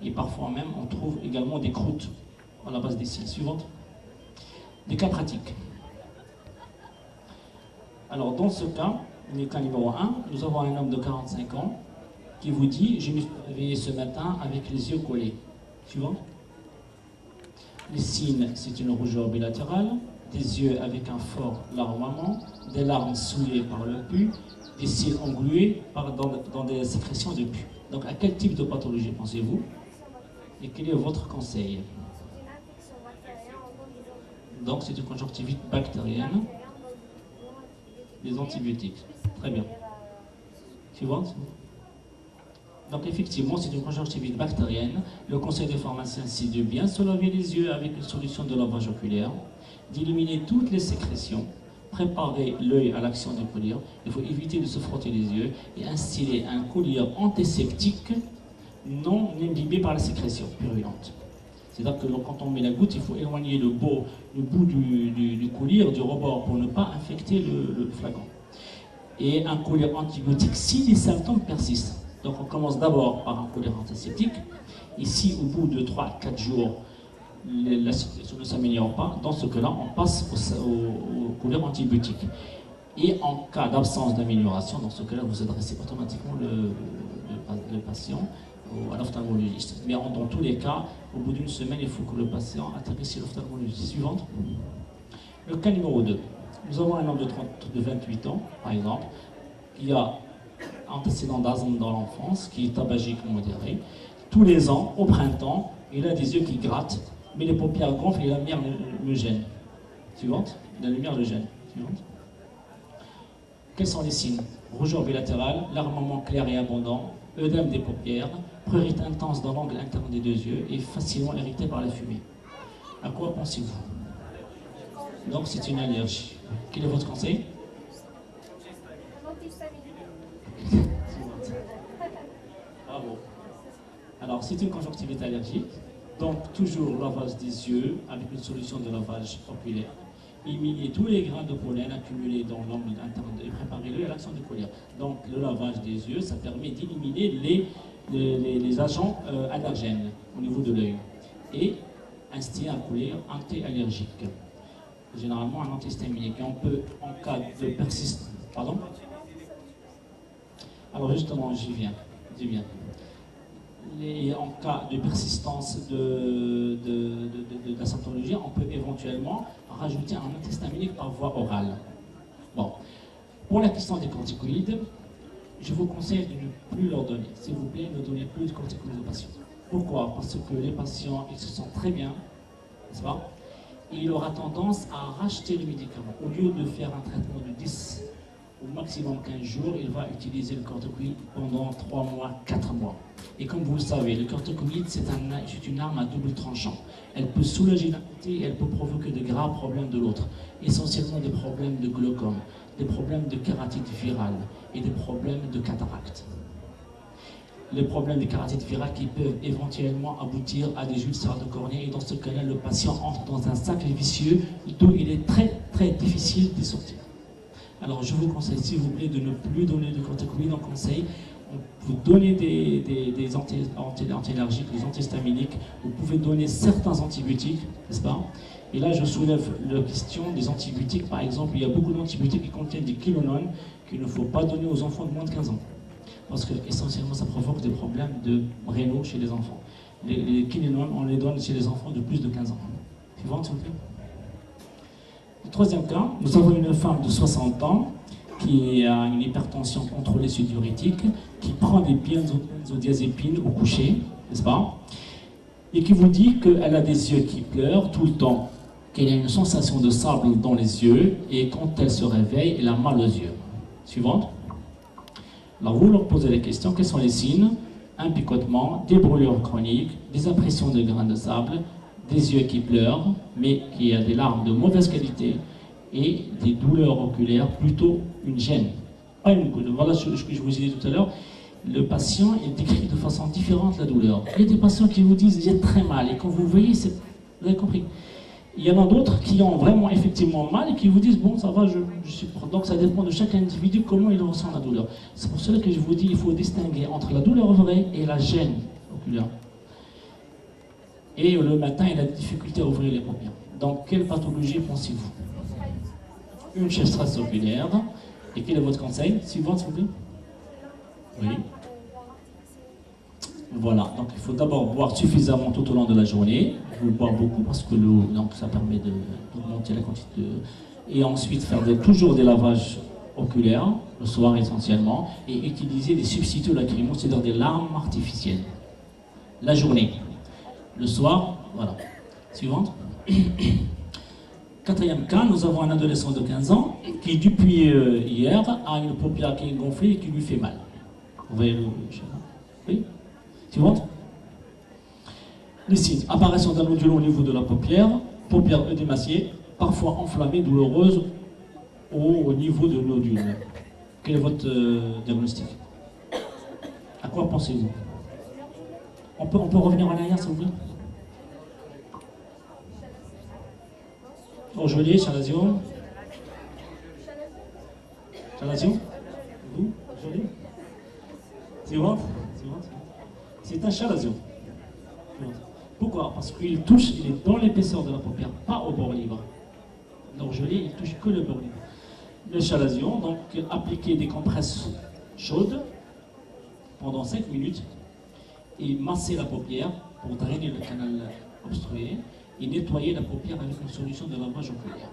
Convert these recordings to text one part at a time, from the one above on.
Et parfois même, on trouve également des croûtes à la base des cils. Suivante. Des cas pratiques. Alors, dans ce cas, le cas numéro 1, nous avons un homme de 45 ans qui vous dit « Je me suis réveillé ce matin avec les yeux collés ». Suivant. Les signes, c'est une rougeur bilatérale, des yeux avec un fort larmoiement, des larmes souillées par le pus, des cils englués dans des sécrétions de pus. Donc, à quel type de pathologie pensez-vous? Et quel est votre conseil? Donc, c'est une conjonctivite bactérienne. Des antibiotiques. Très bien. Suivante. Donc, effectivement, c'est une conjonctivite bactérienne. Le conseil des pharmaciens, c'est de bien se laver les yeux avec une solution de lavage oculaire, d'éliminer toutes les sécrétions, préparer l'œil à l'action du collyre. Il faut éviter de se frotter les yeux et instiller un collyre antiseptique non imbibé par la sécrétion purulente. C'est-à-dire que quand on met la goutte, il faut éloigner le bout du collyre du rebord pour ne pas infecter le flacon. Et un collyre antibiotique si les symptômes persistent. Donc on commence d'abord par un collyre antiseptique. Et si au bout de 3-4 jours, la situation ne s'améliore pas, dans ce cas-là, on passe au collyre antibiotique. Et en cas d'absence d'amélioration, dans ce cas-là, vous adressez automatiquement le patient à l'ophtalmologiste. Mais dans tous les cas, au bout d'une semaine, il faut que le patient atterrisse chez l'ophtalmologiste. Suivante. Le cas numéro 2. Nous avons un homme de 28 ans, par exemple, qui a antécédent d'asthme dans l'enfance, qui est tabagique modéré. Tous les ans, au printemps, il a des yeux qui grattent, mais les paupières gonflent et la lumière le gêne. Suivante. La lumière le gêne. Suivante. Quels sont les signes? Rougeur bilatérale, larmoiement clair et abondant, œdème des paupières, prurite intense dans l'angle interne des deux yeux et facilement irrité par la fumée. À quoi pensez-vous? Donc c'est une allergie. Quel est votre conseil? Bravo. Alors c'est une conjonctivite allergique, donc toujours lavage des yeux avec une solution de lavage oculaire. Éliminer tous les grains de pollen accumulés dans l'angle interne et préparer l'œil à l'action du collyre. Donc le lavage des yeux, ça permet d'éliminer les agents allergènes au niveau de l'œil et instiller un collyre anti-allergique, généralement un antihistaminique. Et on peut, en cas de persistance... Pardon? Alors justement, j'y viens. En cas de persistance de la symptomologie, on peut éventuellement rajouter un antihistaminique par voie orale. Bon. Pour la question des corticoïdes, je vous conseille de ne plus leur donner. S'il vous plaît, ne donnez plus de corticoïdes aux patients. Pourquoi? Parce que les patients, ils se sentent très bien, n'est-ce pas? Et il aura tendance à racheter le médicament. Au lieu de faire un traitement de 10 au maximum 15 jours, il va utiliser le corticoïde pendant 3 mois, 4 mois. Et comme vous le savez, le corticoïde, c'est une arme à double tranchant. Elle peut soulager d'un côté et elle peut provoquer de graves problèmes de l'autre. Essentiellement des problèmes de glaucome, des problèmes de kératite virale et des problèmes de cataracte. Les problèmes de kératite virale qui peuvent éventuellement aboutir à des ulcères de cornée. Et dans ce cas-là, le patient entre dans un cercle vicieux d'où il est très, très difficile de sortir. Alors je vous conseille, s'il vous plaît, de ne plus donner de corticoïdes en conseil. Vous donnez des anti-allergiques, des antihistaminiques, vous pouvez donner certains antibiotiques, n'est-ce pas? Et là, je soulève la question des antibiotiques. Par exemple, il y a beaucoup d'antibiotiques qui contiennent des quinolones qu'il ne faut pas donner aux enfants de moins de 15 ans. Parce que, essentiellement, ça provoque des problèmes de rénaux chez les enfants. Les quinolones, on les donne chez les enfants de plus de 15 ans. Suivante, s'il vous plaît. Le troisième cas, nous avons une femme de 60 ans qui a une hypertension contrôlée sud-diurétique, qui prend des benzodiazépines au coucher, n'est-ce pas? Et qui vous dit qu'elle a des yeux qui pleurent tout le temps, qu'elle a une sensation de sable dans les yeux, et quand elle se réveille, elle a mal aux yeux. Suivante. Alors vous leur posez la question, quels sont les signes? Un picotement, des brûlures chroniques, des impressions de grains de sable, des yeux qui pleurent, mais qui a des larmes de mauvaise qualité, et des douleurs oculaires, plutôt une gêne. Pas une goutte. Voilà ce que je vous ai dit tout à l'heure. Le patient, il décrit de façon différente la douleur. Il y a des patients qui vous disent j'ai très mal, et quand vous voyez, vous avez compris. Il y en a d'autres qui ont vraiment effectivement mal et qui vous disent bon, ça va, je suis prêt. Donc ça dépend de chaque individu comment il ressent la douleur. C'est pour cela que je vous dis il faut distinguer entre la douleur vraie et la gêne oculaire. et le matin, il a des difficultés à ouvrir les paupières. Donc, quelle pathologie pensez-vous? Une stress oculaire. Et quel est votre conseil? Suivant, s'il vous plaît. Oui. Voilà, donc il faut d'abord boire suffisamment tout au long de la journée. Il faut boire beaucoup parce que l'eau, donc ça permet d'augmenter la quantité de... Et ensuite faire toujours des lavages oculaires, le soir essentiellement, et utiliser des substituts lacrymaux, c'est-à-dire des larmes artificielles. La journée. Le soir, voilà. Suivante. Quatrième cas, nous avons un adolescent de 15 ans qui, depuis hier, a une paupière qui est gonflée et qui lui fait mal. Vous voyez le schéma? Oui. Suivante. Les signes. Apparition d'un nodule au niveau de la paupière œdémaciée, parfois enflammée, douloureuse au niveau de nodule. Quel est votre diagnostic? À quoi pensez-vous? On peut revenir en arrière, s'il vous plaît? Orgelé, chalazio. Chalazio? Vous? Orgelé? Suivante. C'est un chalazio. Pourquoi? Parce qu'il touche, il est dans l'épaisseur de la paupière, pas au bord libre. L'orgelé, il touche que le bord libre. Le chalazion, donc appliquer des compresses chaudes pendant 5 minutes et masser la paupière pour drainer le canal obstrué et nettoyer la paupière avec une solution de lavage oculaire.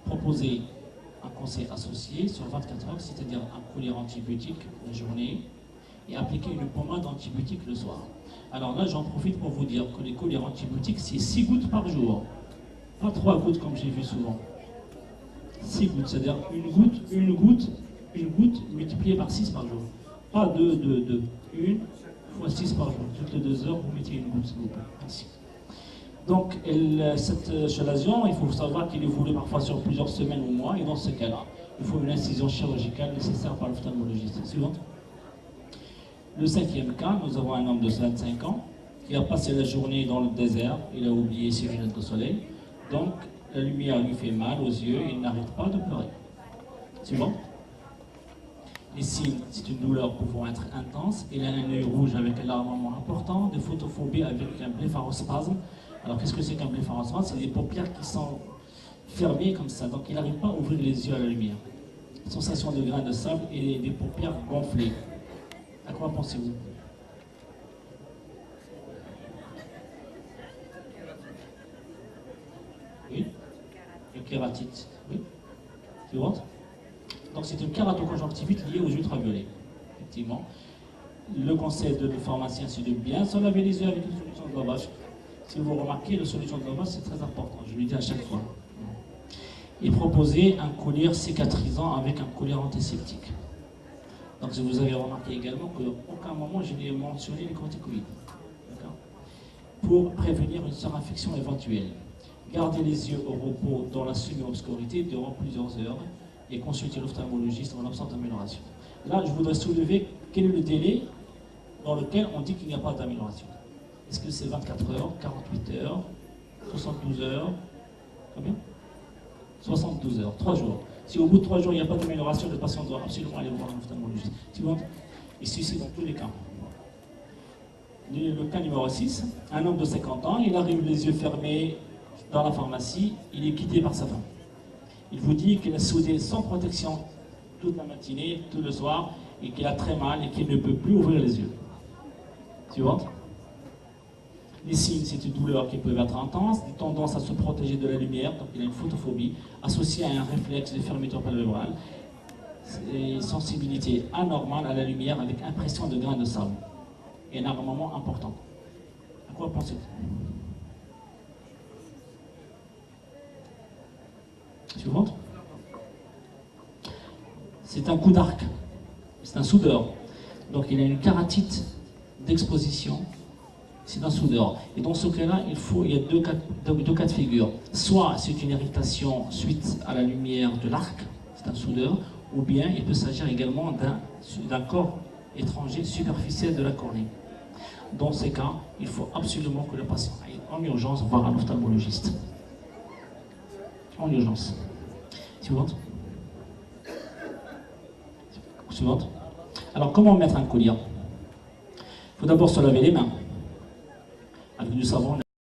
Proposer un conseil associé sur 24 heures, c'est-à-dire un collier antibiotique la journée et appliquer une pommade antibiotique le soir. Alors là, j'en profite pour vous dire que les colliers antibiotiques, c'est 6 gouttes par jour. Pas 3 gouttes comme j'ai vu souvent. 6 gouttes, c'est-à-dire une goutte multipliée par 6 par jour. Pas 2. 1 fois 6 par jour. Toutes les 2 heures, vous mettez une goutte, s'il vous plaît. Merci. Donc, cette chalazion, il faut savoir qu'il évolue parfois sur plusieurs semaines ou mois, et dans ce cas-là, il faut une incision chirurgicale nécessaire par l'ophtalmologiste. Suivante. Le 5e cas, nous avons un homme de 25 ans qui a passé la journée dans le désert, il a oublié ses lunettes de soleil, donc la lumière lui fait mal aux yeux et il n'arrête pas de pleurer. Suivant. Les signes, c'est une douleur pouvant être intense, il a un œil rouge avec un larmoiement important, des photophobies avec un blépharospasme. Alors qu'est-ce que c'est qu'un blépharospasme? C'est des paupières qui sont fermées comme ça, donc il n'arrive pas à ouvrir les yeux à la lumière. Sensation de grains de sable et des paupières gonflées. À quoi pensez-vous? Oui. Une kératite. Oui. Suivante. Donc c'est une kératoconjonctivite liée aux ultraviolets. Effectivement. Le conseil de le pharmacien, c'est de bien se laver les yeux avec une solution de lavage. Si vous remarquez, la solution de lavage, c'est très important. Je le dis à chaque fois. Et proposer un collier cicatrisant avec un collier antiseptique. Donc vous avez remarqué également qu'à aucun moment je n'ai mentionné les corticoïdes. Pour prévenir une surinfection éventuelle. Gardez les yeux au repos dans la semi-obscurité durant plusieurs heures et consultez l'ophtalmologiste en l'absence d'amélioration. Là, je voudrais soulever quel est le délai dans lequel on dit qu'il n'y a pas d'amélioration. Est-ce que c'est 24 heures, 48 heures, 72 heures? Combien? 72 heures, 3 jours. Si au bout de 3 jours, il n'y a pas d'amélioration, le patient doit absolument aller voir un ophtalmologiste. Suivante. Et ceci dans tous les cas. Le cas numéro 6, un homme de 50 ans, il arrive les yeux fermés dans la pharmacie, il est quitté par sa femme. Il vous dit qu'il a soudé sans protection toute la matinée, tout le soir, et qu'il a très mal et qu'il ne peut plus ouvrir les yeux. Suivante. Les signes, c'est une douleur qui peut être intense, des tendances à se protéger de la lumière, donc il a une photophobie, associée à un réflexe de fermeture périurale, et sensibilité anormale à la lumière avec impression de grains de sable, et un armement important. À quoi pensez-vous? Suivante. C'est un coup d'arc, c'est un soudeur, donc il a une kératite d'exposition. C'est un soudeur. Et dans ce cas-là, il y a deux cas de figure. Soit c'est une irritation suite à la lumière de l'arc, c'est un soudeur, ou bien il peut s'agir également d'un corps étranger superficiel de la cornée. Dans ces cas, il faut absolument que le patient aille en urgence voir un ophtalmologiste. En urgence. Suivante. Suivante. Alors, comment mettre un collier? Il faut d'abord se laver les mains avec du savon.